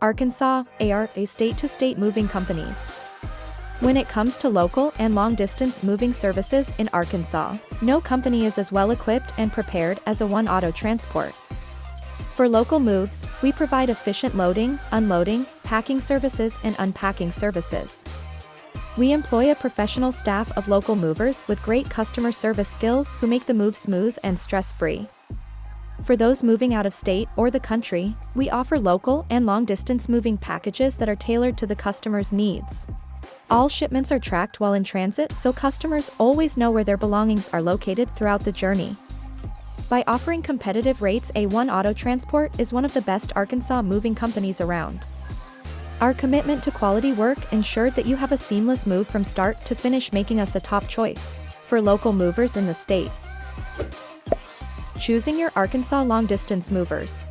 Arkansas, AR, state-to-state moving companies. When it comes to local and long-distance moving services in Arkansas, no company is as well equipped and prepared as a One Auto Transport. For local moves, we provide efficient loading, unloading, packing services and unpacking services. We employ a professional staff of local movers with great customer service skills who make the move smooth and stress-free. For those moving out of state or the country, we offer local and long-distance moving packages that are tailored to the customer's needs. All shipments are tracked while in transit, so customers always know where their belongings are located throughout the journey. By offering competitive rates, One Auto Transport is one of the best Arkansas moving companies around. Our commitment to quality work ensured that you have a seamless move from start to finish, making us a top choice for local movers in the state. Choosing your Arkansas long-distance movers.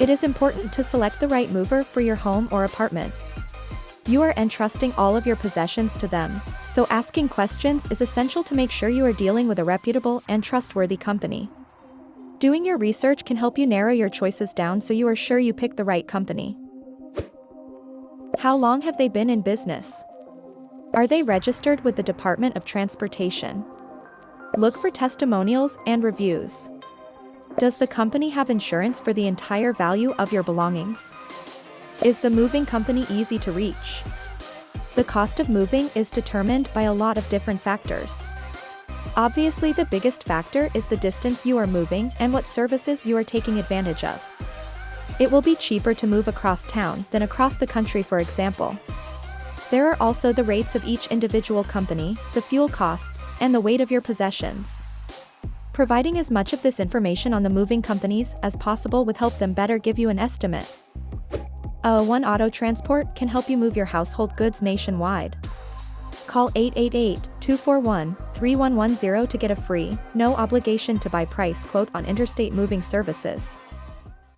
It is important to select the right mover for your home or apartment. You are entrusting all of your possessions to them, so asking questions is essential to make sure you are dealing with a reputable and trustworthy company. Doing your research can help you narrow your choices down so you are sure you pick the right company. How long have they been in business? Are they registered with the Department of Transportation? Look for testimonials and reviews. Does the company have insurance for the entire value of your belongings? Is the moving company easy to reach? The cost of moving is determined by a lot of different factors. Obviously, the biggest factor is the distance you are moving and what services you are taking advantage of. It will be cheaper to move across town than across the country, for example. There are also the rates of each individual company, the fuel costs, and the weight of your possessions. Providing as much of this information on the moving companies as possible will help them better give you an estimate. One Auto Transport can help you move your household goods nationwide. Call 888-241-3110 to get a free, no obligation to buy price quote on interstate moving services.